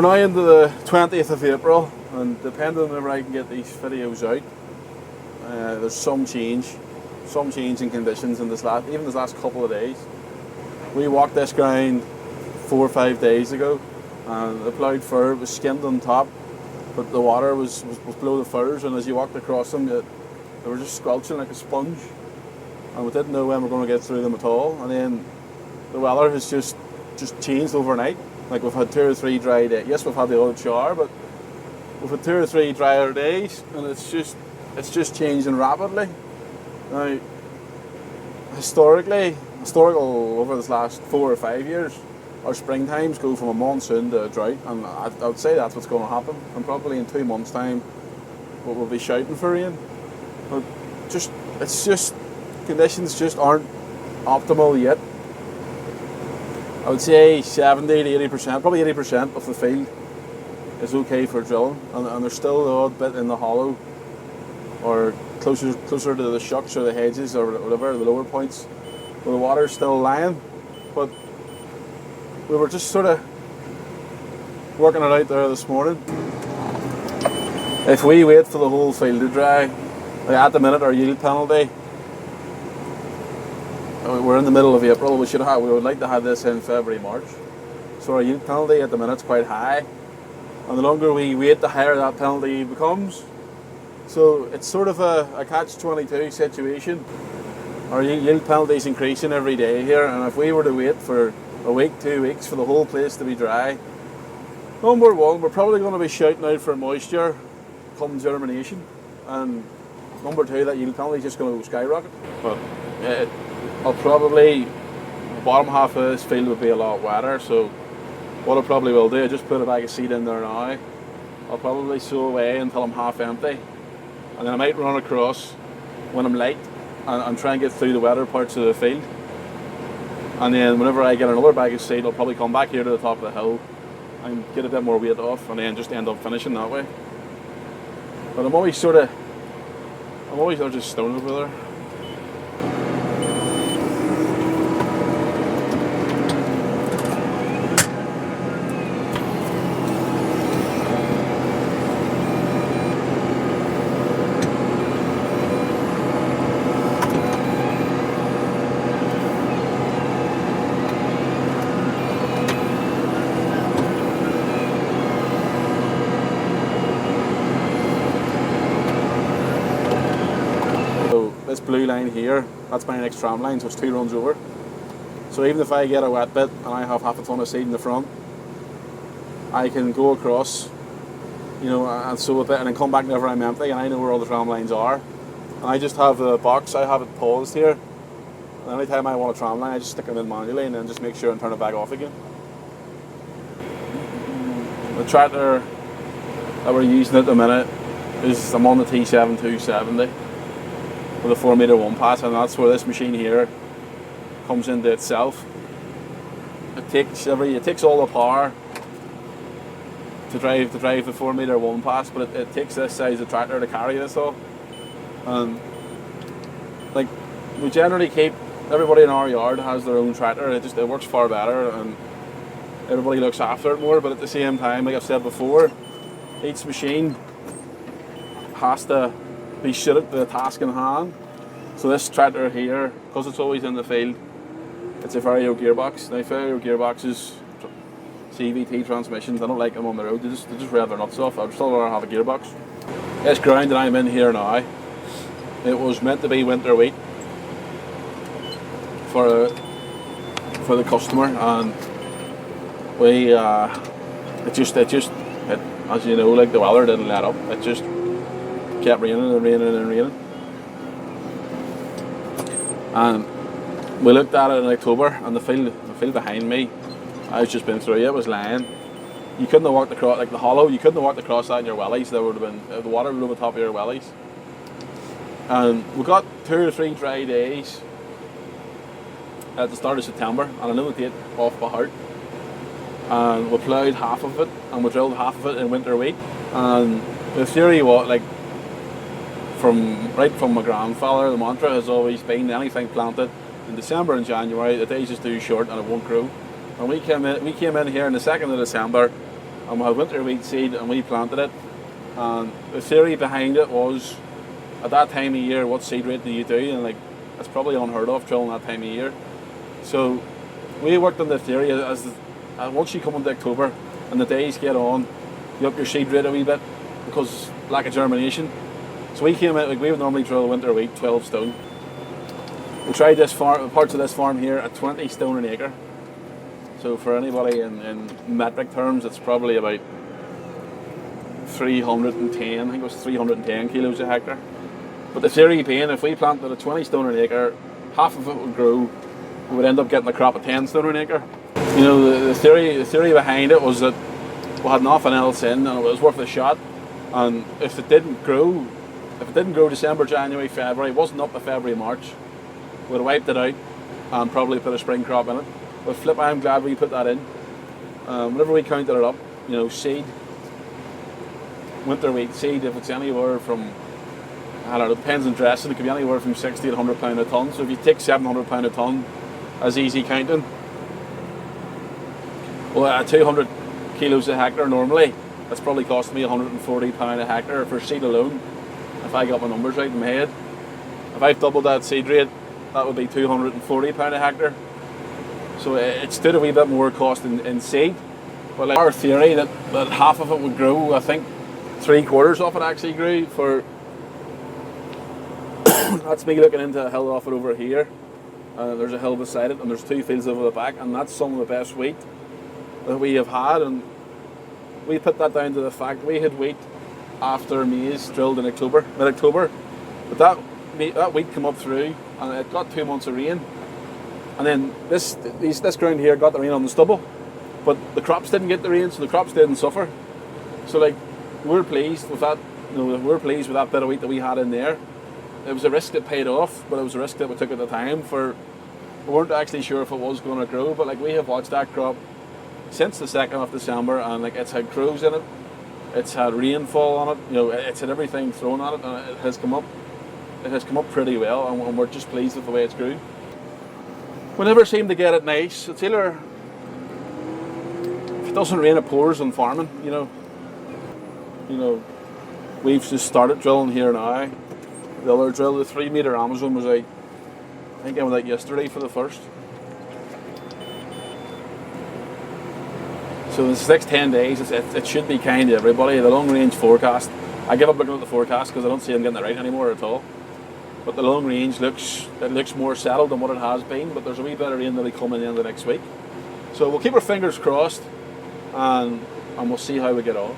now into the 20th of April, and depending on whenever I can get these videos out, there's some change in conditions in this last couple of days. We walked this ground 4 or 5 days ago, and the ploughed fir was skinned on top, but the water was below the firs, and as you walked across them, they were just squelching like a sponge, and we didn't know when we were going to get through them at all. And then the weather has just changed overnight. Like, we've had 2 or 3 dry days. Yes, we've had the odd shower, but we've had 2 or 3 drier days, and it's just changing rapidly. Now, historical over this last 4 or 5 years, our spring times go from a monsoon to a drought, and I would say that's what's going to happen. And probably in 2 months' time, we'll be shouting for rain. But conditions just aren't optimal yet. I would say 70 to 80%, probably 80% of the field is okay for drilling, and there's still the odd bit in the hollow or closer to the shucks or the hedges or whatever, the lower points, where the water's still lying. But we were just sort of working it out there this morning. If we wait for the whole field to dry, like at the minute our yield penalty, we're in the middle of April, we would like to have this in February, March. So our yield penalty at the minute is quite high, and the longer we wait, the higher that penalty becomes. So it's sort of a catch-22 situation. Our yield penalty is increasing every day here, and if we were to wait for a week, 2 weeks for the whole place to be dry, number one, we're probably going to be shouting out for moisture come germination, and number two, that yield penalty is just going to go skyrocket. But the bottom half of this field will be a lot wetter, so what I probably will do, I just put a bag of seed in there now. I'll probably sow away until I'm half empty, and then I might run across when I'm light and try and get through the wetter parts of the field. And then whenever I get another bag of seed, I'll probably come back here to the top of the hill and get a bit more weight off, and then just end up finishing that way. But I'm always just stone over there. This blue line here, that's my next tram line, so it's 2 runs over. So even if I get a wet bit and I have half a ton of seed in the front, I can go across, and sow a bit, and then come back whenever I'm empty, and I know where all the tram lines are. And I just have the box, I have it paused here, and any time I want a tram line, I just stick them in manually and then just make sure and turn it back off again. The tractor that we're using at the minute I'm on the T7 270. With a 4 metre 1 pass, and that's where this machine here comes into itself. It takes all the power to drive the 4 metre 1 pass, but it takes this size of tractor to carry this all. And like, we generally keep, everybody in our yard has their own tractor. It works far better, and everybody looks after it more. But at the same time, like I've said before, each machine has to be suited to the task in hand. So this tractor here, because it's always in the field, it's a Vario gearbox. Now Vario gearboxes, CVT transmissions, I don't like them on the road. They just rev their nuts off. I'd still rather have a gearbox. This ground that I'm in here now, it was meant to be winter wheat for the customer, and we it just as you know, like, the weather didn't let up. It just kept raining and raining and raining. And we looked at it in October, and the field behind me, I've just been through, it was lying. You couldn't have walked across, like the hollow, you couldn't have walked across that in your wellies. There would have been, the water would have been over the top of your wellies. And we got 2 or 3 dry days at the start of September, and I know the date off by heart. And we ploughed half of it, and we drilled half of it in winter wheat. And the theory was, like, from my grandfather, the mantra has always been, anything planted in December and January, the days is too short and it won't grow. And we came in here on the 2nd of December, and we had winter wheat seed, and we planted it. And the theory behind it was, at that time of year, what seed rate do you do? And like, it's probably unheard of drilling that time of year. So we worked on the theory as once you come into October and the days get on, you up your seed rate a wee bit because lack of germination. So we came out, like we would normally drill winter wheat 12 stone. We tried parts of this farm here at 20 stone an acre. So for anybody in metric terms, it's probably about 310, I think it was 310 kilos a hectare. But the theory being, if we planted at 20 stone an acre, half of it would grow, we would end up getting a crop of 10 stone an acre. You know, the theory behind it was that we had nothing else in and it was worth a shot. And if it didn't grow December, January, February, it wasn't up to February, March, we'd have wiped it out and probably put a spring crop in it. But flip, I'm glad we put that in. Whenever we counted it up, you know, seed, winter wheat seed, if it's anywhere from, I don't know, it depends on dressing, it could be anywhere from 60 to £100 a tonne. So if you take £700 a tonne as easy counting, well, at 200 kilos a hectare normally, that's probably costing me £140 a hectare for seed alone, if I got my numbers right in my head. If I've doubled that seed rate, that would be £240 a hectare. So it stood a wee bit more cost in seed. But like our theory that half of it would grow, I think 3/4 of it actually grew. For that's me looking into a hill off it over here. There's a hill beside it, and there's 2 fields over the back, and that's some of the best wheat that we have had. And we put that down to the fact we had wheat after maize drilled in mid-October. But that wheat came up through, and it got 2 months of rain. And then this ground here got the rain on the stubble, but the crops didn't get the rain, so the crops didn't suffer. So like, we're pleased with that. You know, we're pleased with that bit of wheat that we had in there. It was a risk that paid off, but it was a risk that we took at the time. We weren't actually sure if it was going to grow, but like we have watched that crop since the 2nd of December, and like it's had crows in it, it's had rainfall on it. You know, it's had everything thrown at it, and it has come up. It has come up pretty well, and we're just pleased with the way it's grew. We never seem to get it nice. It's either, if it doesn't rain, it pours on farming. You know, we've just started drilling here now. The other drill, the 3 metre Amazon, was out. I think I went out yesterday for the first. So in the next 10 days, it should be kind to everybody. The long range forecast, I give up looking at the forecast because I don't see them getting it right anymore at all. But the long range looks more settled than what it has been, but there's a wee bit of rain that'll come in the end of next week. So we'll keep our fingers crossed and we'll see how we get on.